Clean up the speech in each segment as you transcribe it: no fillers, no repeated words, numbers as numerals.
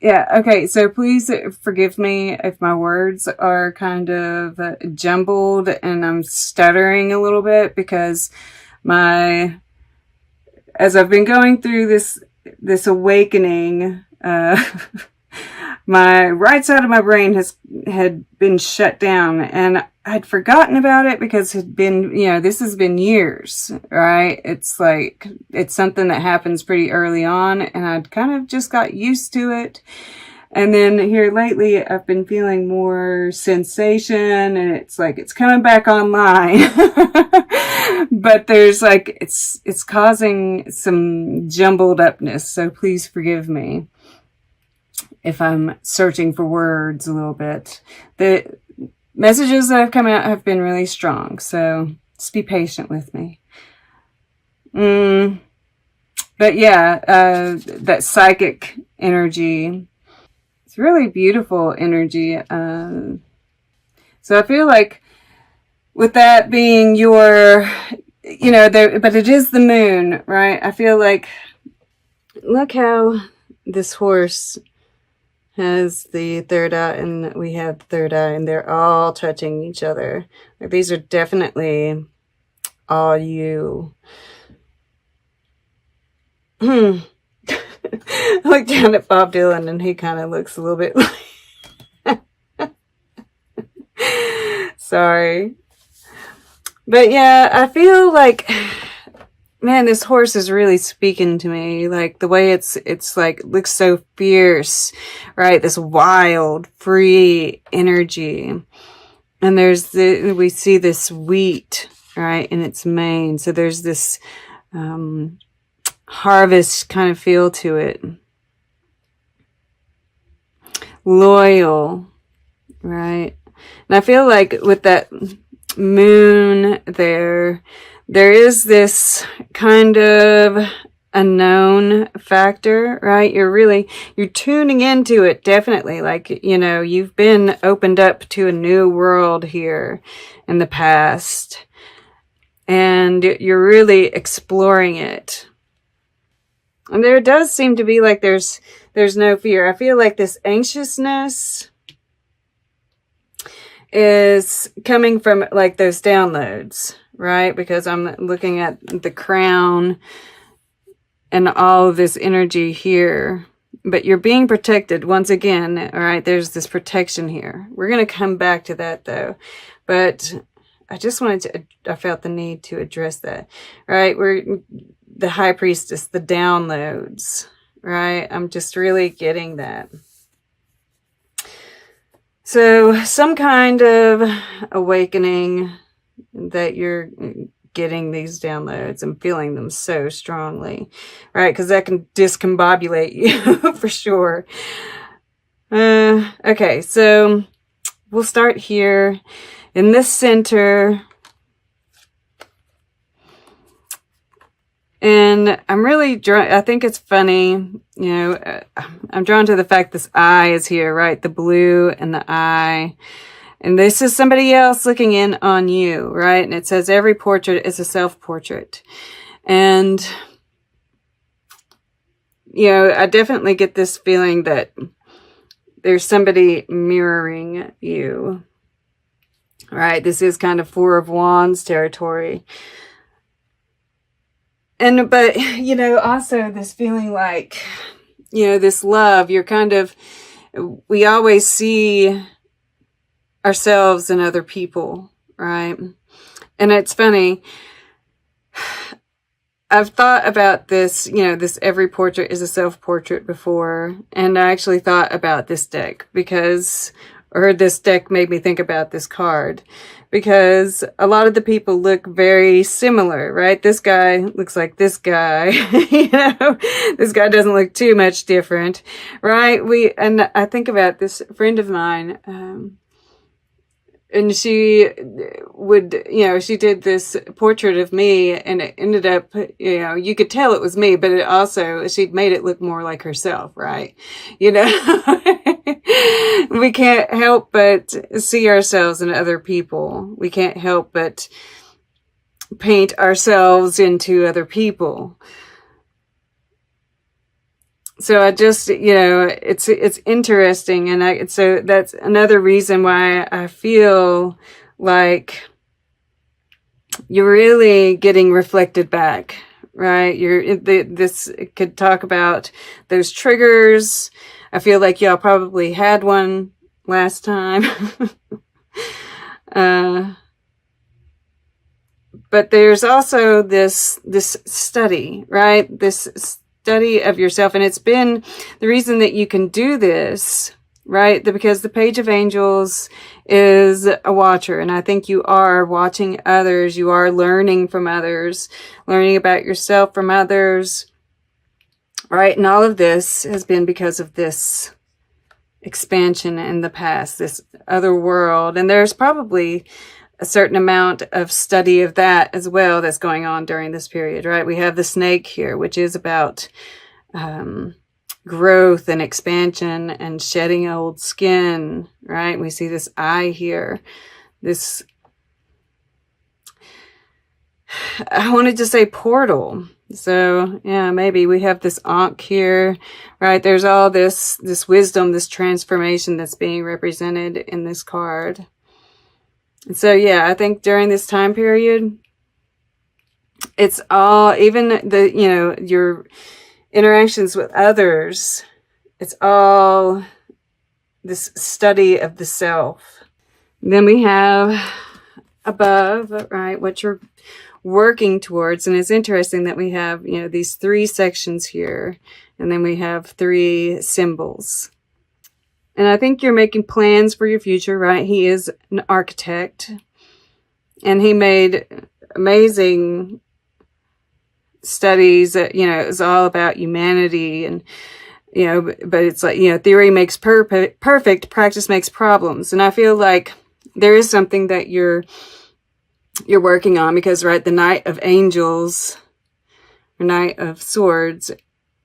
Yeah, okay, so please forgive me if my words are kind of jumbled and I'm stuttering a little bit because my, as I've been going through this awakening, my right side of my brain had been shut down, and I'd forgotten about it because it had been, this has been years, right? It's like, it's something that happens pretty early on, and I'd kind of just got used to it. And then here lately, I've been feeling more sensation, and it's like, it's coming back online. But there's like, it's causing some jumbled upness, so please forgive me if I'm searching for words a little bit. The messages that have come out have been really strong, so just be patient with me. But yeah, that psychic energy, it's really beautiful energy. So I feel like with that being your, but it is the moon, right? I feel like, look how this horse has the third eye, and we have the third eye, and they're all touching each other. Like, these are definitely all you. I look down at Bob Dylan, and he kind of looks a little bit like... Sorry. But yeah, I feel like... Man, this horse is really speaking to me. Like, the way it's like, looks so fierce, right? This wild, free energy. And we see this wheat, right, in its mane. So there's this, harvest kind of feel to it. Loyal, right? And I feel like with that moon there is this kind of unknown factor, right? You're tuning into it, definitely. Like, you've been opened up to a new world here in the past, and you're really exploring it. And there does seem to be like there's no fear. I feel like this anxiousness is coming from like those downloads, right? Because I'm looking at the crown and all of this energy here. But you're being protected once again, all right? There's this protection here. We're going to come back to that though. But I just I felt the need to address that, right? We're the high priestess, the downloads, right? I'm just really getting that. So some kind of awakening that you're getting these downloads and feeling them so strongly, right? Because that can discombobulate you for sure. Okay, so we'll start here in this center. And I'm really drawn, I think it's funny, I'm drawn to the fact this eye is here, right? The blue and the eye. And this is somebody else looking in on you, right? And it says every portrait is a self-portrait. And, I definitely get this feeling that there's somebody mirroring you, right? This is kind of Four of Wands territory. But, also this feeling like, this love, we always see ourselves and other people, right? And it's funny, I've thought about this, this every portrait is a self-portrait before, and I actually thought about this deck or this deck made me think about this card, because a lot of the people look very similar, right? This guy looks like this guy, this guy doesn't look too much different, right? And I think about this friend of mine, and she would, she did this portrait of me, and it ended up, you could tell it was me, but it also, she'd made it look more like herself, right? We can't help but see ourselves in other people. We can't help but paint ourselves into other people. So I just, it's interesting. And so that's another reason why I feel like you're really getting reflected back, right? This could talk about those triggers. I feel like y'all probably had one last time. But there's also this study, right? This study of yourself. And it's been the reason that you can do this, right? Because the Page of Angels is a watcher. And I think you are watching others. You are learning from others, learning about yourself from others, right? And all of this has been because of this expansion in the past, this other world. And there's probably a certain amount of study of that as well that's going on during this period, right? We have the snake here, which is about growth and expansion and shedding old skin, right? We see this eye here. This, I wanted to say portal. So yeah, maybe we have this Ankh here, right? There's all this wisdom, this transformation that's being represented in this card. And so, yeah, I think during this time period, it's all, even your interactions with others, it's all this study of the self. And then we have above, right, what you're working towards. And it's interesting that we have, these 3 sections here, and then we have 3 symbols. And I think you're making plans for your future, right? He is an architect. And he made amazing studies that, it's all about humanity. And, but it's like, theory makes perfect, practice makes problems. And I feel like there is something that you're working on because, right, the Knight of Angels, or Knight of Swords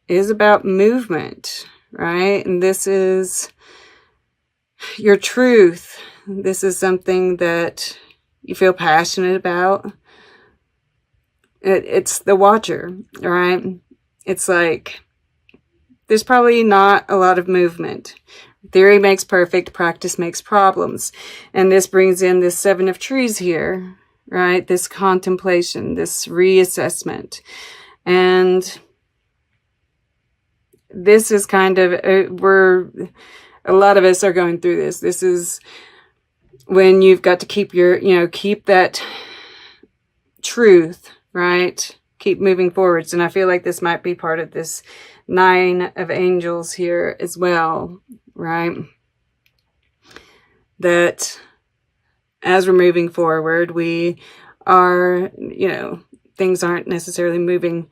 is about movement, right? And this is your truth. This is something that you feel passionate about. It's the watcher, right? It's like there's probably not a lot of movement. Theory makes perfect, practice makes problems. And this brings in this 7 of Trees here, right? This contemplation, this reassessment. And this is kind of, a lot of us are going through this. This is when you've got to keep keep that truth, right? Keep moving forwards. And I feel like this might be part of this 9 of Angels here as well, right? That as we're moving forward, we are, things aren't necessarily moving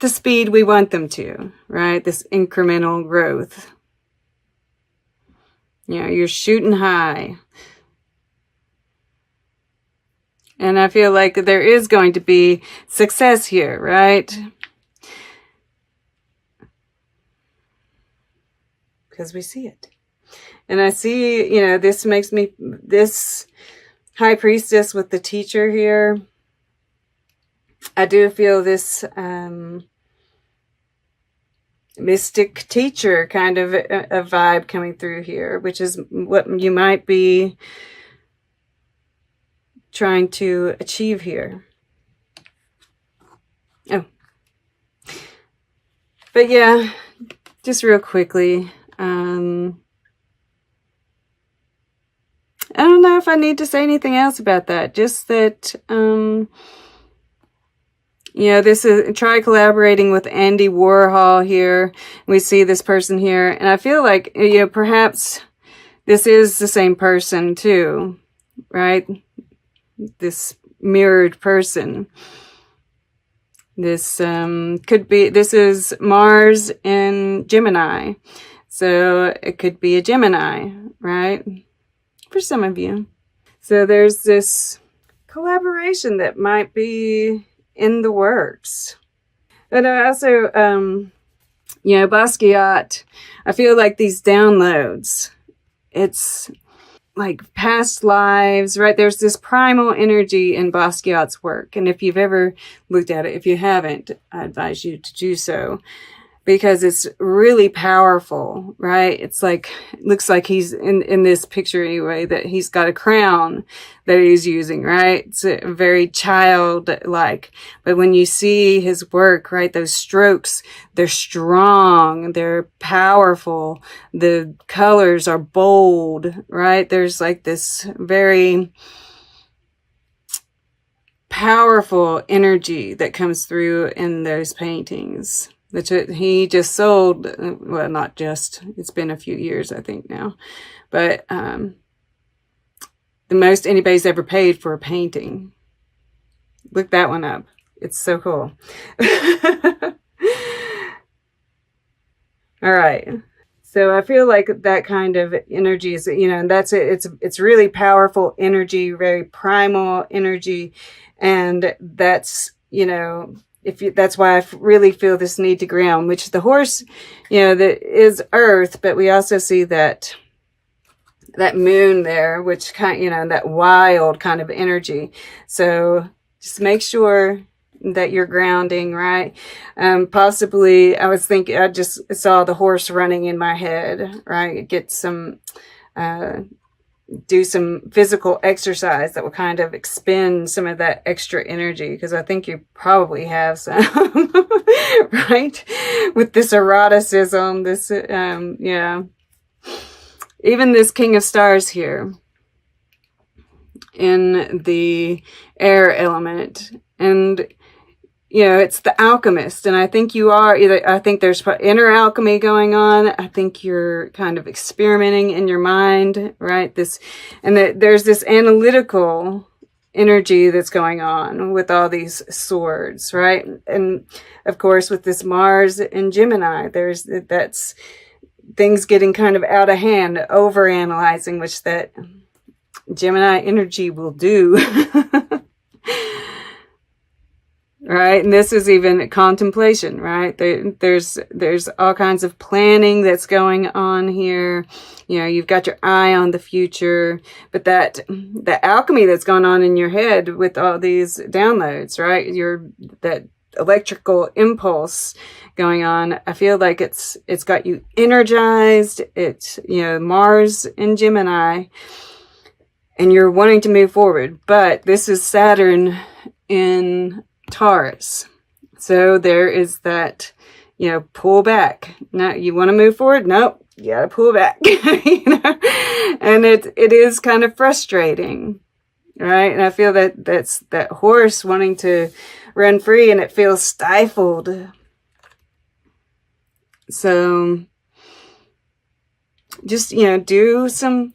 the speed we want them to, right? This incremental growth. You're shooting high. And I feel like there is going to be success here, right? Because we see it. And I see, this makes me, this High Priestess with the Teacher here. I do feel this mystic teacher kind of a vibe coming through here, which is what you might be trying to achieve here. Oh. But yeah, just real quickly, I don't know if I need to say anything else about that. Just that, this is, try collaborating with Andy Warhol here. We see this person here. And I feel like, perhaps this is the same person too, right? This mirrored person. This could be, this is Mars in Gemini. So it could be a Gemini, right? For some of you. So there's this collaboration that might be in the works. But I also, Basquiat, I feel like these downloads, it's like past lives, right? There's this primal energy in Basquiat's work. And if you've ever looked at it, if you haven't, I advise you to do so. because it's really powerful, right? It's like, it looks like he's in this picture anyway, that he's got a crown that he's using, right? It's very childlike. But when you see his work, right, those strokes, they're strong, they're powerful. The colors are bold, right? There's like this very powerful energy that comes through in those paintings. Which he just sold, well, not just, it's been a few years, I think now. But the most anybody's ever paid for a painting. Look that one up. It's so cool. All right. So I feel like that kind of energy is, you know, and that's it. It's really powerful energy, very primal energy. And that's, you know, that's why I really feel this need to ground, which the horse, you know, that is earth, but we also see that moon there, which kind, you know, that wild kind of energy. So just make sure that you're grounding, right? Possibly, I was thinking, I just saw the horse running in my head, right? Get some, do some physical exercise that will kind of expend some of that extra energy, because I think you probably have some, right? With this eroticism, this, yeah. Even this King of Stars here in the air element. And, you know, it's the alchemist. And I think you are either, I think there's inner alchemy going on. I think you're kind of experimenting in your mind, right? And there's this analytical energy that's going on with all these swords, right? And of course, with this Mars and Gemini, that's things getting kind of out of hand, over analyzing, which that Gemini energy will do. Right? And this is even contemplation, right? There's all kinds of planning that's going on here. You know, you've got your eye on the future, but the alchemy that's going on in your head with all these downloads, right? That electrical impulse going on. I feel like it's got you energized. It's, you know, Mars and Gemini, and you're wanting to move forward, but this is Saturn in Taurus. So there is that, you know, pull back. Now you want to move forward? Nope. You got to pull back. You know? And it is kind of frustrating, right? And I feel that's that horse wanting to run free, and it feels stifled. So just, you know, do some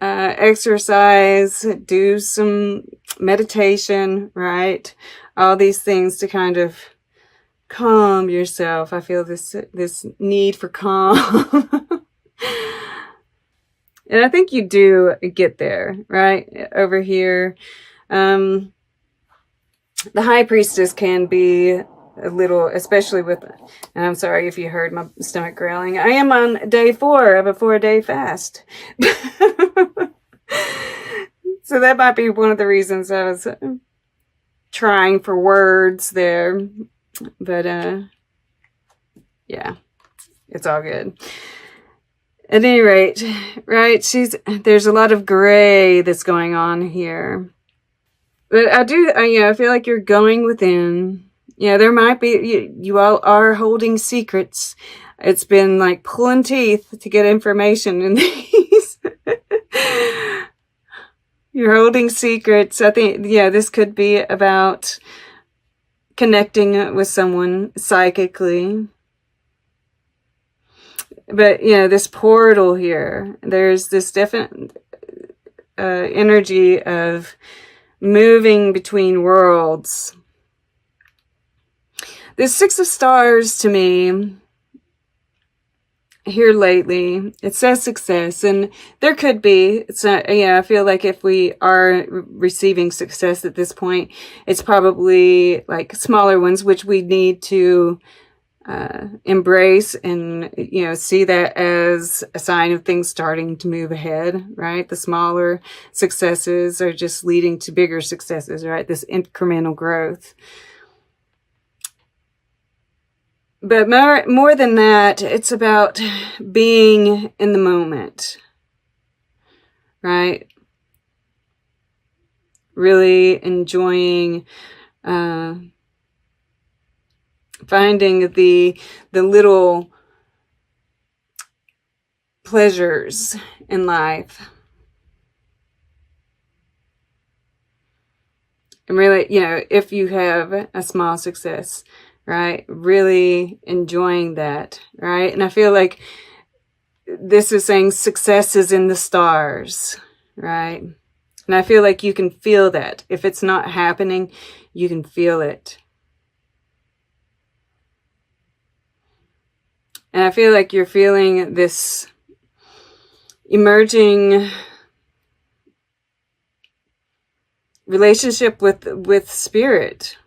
exercise, do some meditation, right? All these things to kind of calm yourself. I feel this need for calm. And I think you do get there, right? Over here. The High Priestess can be a little, especially with, and I'm sorry if you heard my stomach growling. I am on day 4 of a 4-day fast. So that might be one of the reasons I was trying for words there. But, yeah, it's all good. At any rate, right, there's a lot of gray that's going on here. But I feel like you're going within. Yeah, there might be, you all are holding secrets. It's been like pulling teeth to get information in these. You're holding secrets. I think, yeah, this could be about connecting with someone psychically. But, you know, this portal here, there's this definite energy of moving between worlds. This 6 of Stars to me here lately, it says success, and there could be, it's not, yeah, I feel like if we are receiving success at this point, it's probably like smaller ones, which we need to embrace and, you know, see that as a sign of things starting to move ahead, right? The smaller successes are just leading to bigger successes, right? This incremental growth. But more than that, it's about being in the moment, right? Really enjoying, finding the little pleasures in life. And really, if you have a small success, right? Really enjoying that, right? And I feel like this is saying success is in the stars, right? And I feel like you can feel that. If it's not happening, you can feel it. And I feel like you're feeling this emerging relationship with spirit,